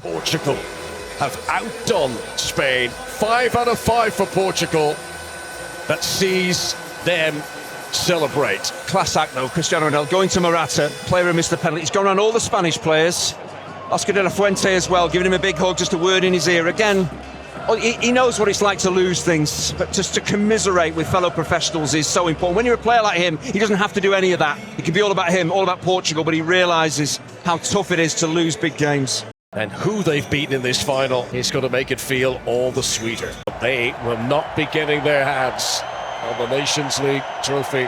Portugal have outdone Spain. 5 out of 5 for Portugal. That sees them celebrate. Klasak though, Cristiano Ronaldo going to Morata, player who missed the penalty. He's gone around all the Spanish players. Söder de Fuente as well, giving him a big hug, just a word in his ear. Again, he knows what it's like to lose things, but just to commiserate with fellow professionals is so important. When you're a player like him, he doesn't have to do any of that. It can be all about him, all about Portugal, but he realises how tough it is to lose big games. And who they've beaten in this final is going to make it feel all the sweeter. They will not be getting their hands on the Nations League trophy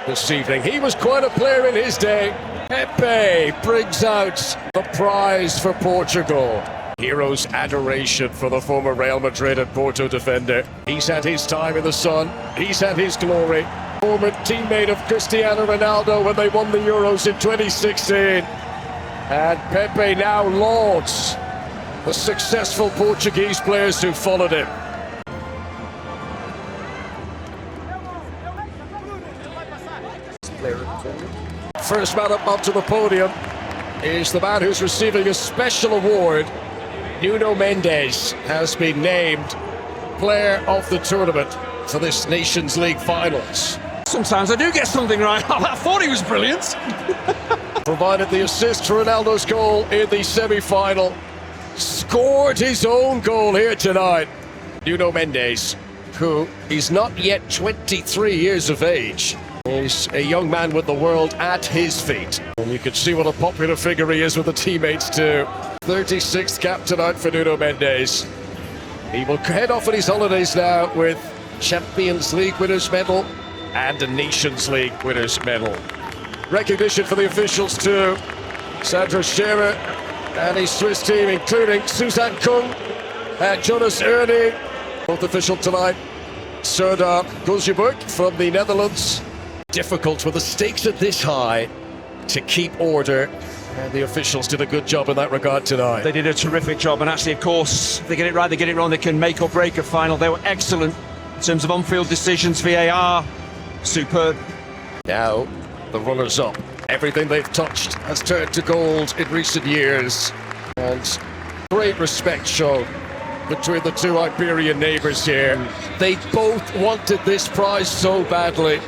this evening. He was quite a player in his day. Pepe brings out the prize for Portugal. Heroes adoration for the former Real Madrid and Porto defender. He's had his time in the sun. He's had his glory. Former teammate of Cristiano Ronaldo when they won the Euros in 2016. And Pepe now lauds the successful Portuguese players who followed him. First man up onto the podium is the man who's receiving a special award. Nuno Mendes has been named Player of the Tournament for this Nations League finals. Sometimes I do get something right. I thought he was brilliant. Provided the assist for Ronaldo's goal in the semi-final. Scored his own goal here tonight. Nuno Mendes, who is not yet 23 years of age, is a young man with the world at his feet. And you can see what a popular figure he is with the teammates too. 36th cap tonight for Nuno Mendes. He will head off on his holidays now with Champions League winners' medal and a Nations League winners' medal. Recognition for the officials too. Sandra Scherer and his Swiss team, including Susanne and Jonas, Ernie. Both official tonight. Söder Goeljeboek from the Netherlands. Difficult with the stakes at this high to keep order. And the officials did a good job in that regard tonight. They did a terrific job, and actually, of course, if they get it right, they get it wrong, they can make or break a final. They were excellent in terms of on-field decisions, VAR, superb. Now, the runners-up. Everything they've touched has turned to gold in recent years. And great respect shown between the two Iberian neighbours here. They both wanted this prize so badly.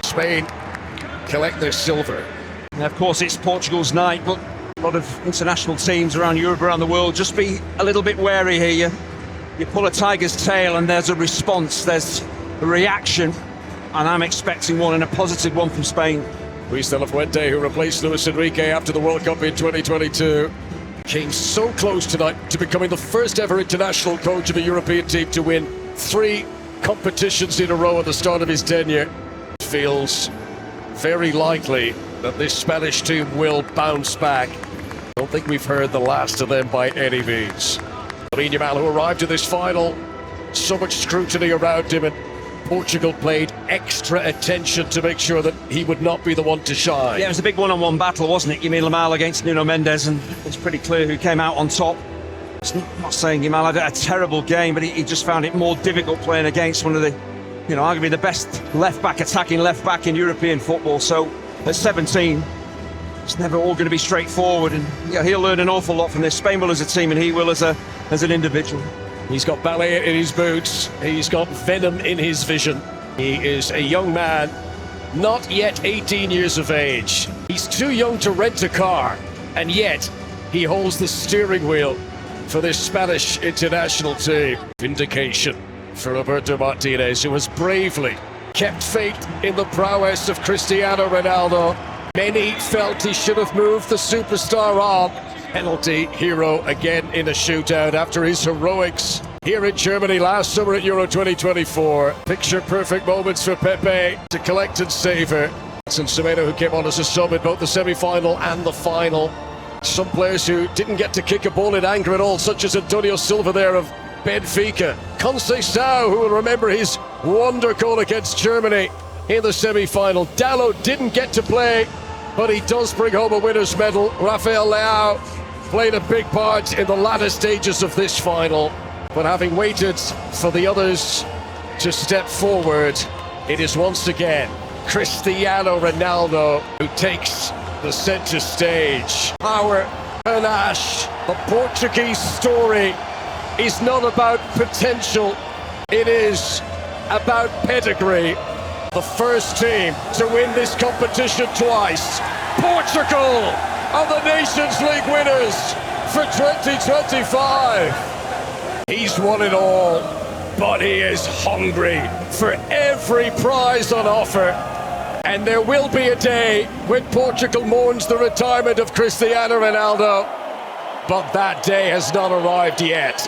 Spain collect their silver. And of course, it's Portugal's night, but a lot of international teams around Europe, around the world, just be a little bit wary here. You pull a tiger's tail and there's a response, there's a reaction, and I'm expecting one, and a positive one from Spain. Luis Delafuente, who replaced Luis Enrique after the World Cup in 2022, came so close tonight to becoming the first ever international coach of a European team to win 3 competitions in a row at the start of his tenure. It feels very likely that this Spanish team will bounce back. Don't think we've heard the last of them by any means. Yamal, who arrived in this final, so much scrutiny around him, and Portugal paid extra attention to make sure that he would not be the one to shine. Yeah, it was a big one-on-one battle, wasn't it? Yamal against Nuno Mendes, and it's pretty clear who came out on top. I'm not saying Yamal had a terrible game, but he just found it more difficult playing against one of the, arguably the best attacking left-back in European football. So at 17, it's never all going to be straightforward, and he'll learn an awful lot from this. Spain will as a team, and he will as an individual. He's got ballet in his boots. He's got venom in his vision. He is a young man, not yet 18 years of age. He's too young to rent a car, and yet he holds the steering wheel for this Spanish international team. Vindication for Roberto Martinez, who has bravely kept faith in the prowess of Cristiano Ronaldo. Many felt he should have moved the superstar on. Penalty hero again in a shootout after his heroics here in Germany last summer at Euro 2024. Picture perfect moments for Pepe to collect and savour. And Susanne, who came on as a sub in both the semi-final and the final. Some players who didn't get to kick a ball in anger at all, such as Antonio Silva there of Benfica. Conceição, who will remember his wonder goal against Germany in the semi-final. Dalot didn't get to play, but he does bring home a winner's medal. Rafael Leão played a big part in the latter stages of this final. But having waited for the others to step forward, it is once again Cristiano Ronaldo who takes the center stage. Power Panache. The Portuguese story is not about potential, it is about pedigree. The first team to win this competition twice. Portugal are the Nations League winners for 2025. He's won it all, but he is hungry for every prize on offer. And there will be a day when Portugal mourns the retirement of Cristiano Ronaldo, but that day has not arrived yet.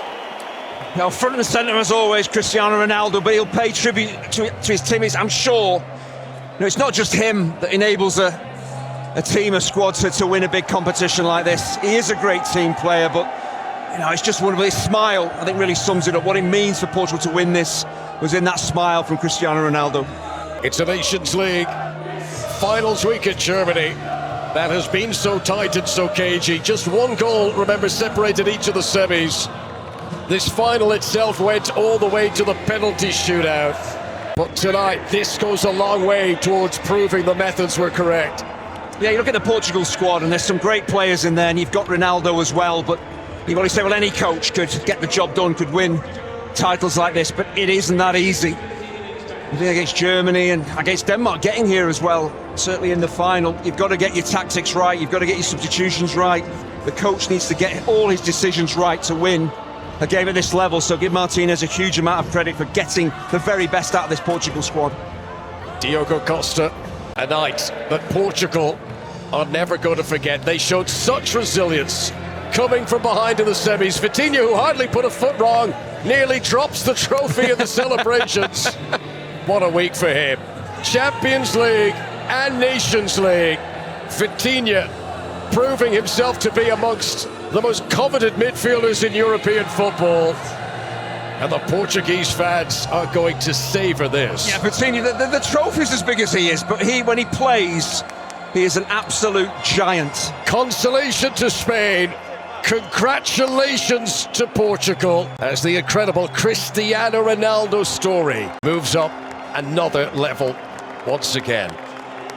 Now, front and centre as always, Cristiano Ronaldo, but he'll pay tribute to his teammates, I'm sure. It's not just him that enables a team, a squad to win a big competition like this. He is a great team player, but it's just one of his smile, I think, really sums it up. What it means for Portugal to win this was in that smile from Cristiano Ronaldo. It's a Nations League finals week in Germany that has been so tight and so cagey. Just one goal, remember, separated each of the semis. This final itself went all the way to the penalty shootout. But tonight, this goes a long way towards proving the methods were correct. Yeah, you look at the Portugal squad and there's some great players in there, and you've got Ronaldo as well, but you've always said, well, any coach could get the job done, could win titles like this, but it isn't that easy. Against Germany and against Denmark, getting here as well, certainly in the final, you've got to get your tactics right, you've got to get your substitutions right. The coach needs to get all his decisions right to win a game at this level, so give Martinez a huge amount of credit for getting the very best out of this Portugal squad. Diogo Costa, a night that Portugal are never going to forget. They showed such resilience coming from behind in the semis. Vitinha, who hardly put a foot wrong, nearly drops the trophy in the celebrations. What a week for him. Champions League and Nations League. Vitinha proving himself to be amongst the most coveted midfielders in European football. And the Portuguese fans are going to savour this. Yeah, Vitinha, the trophy's as big as he is, but when he plays, he is an absolute giant. Consolation to Spain. Congratulations to Portugal as the incredible Cristiano Ronaldo story moves up another level once again.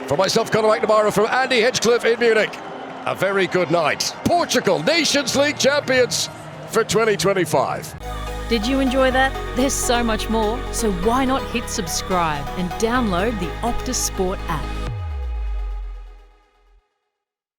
For myself, Conor McNamara, from Andy Hedgecliffe in Munich, a very good night. Portugal, Nations League champions for 2025. Did you enjoy that? There's so much more, so why not hit subscribe and download the Optus Sport app.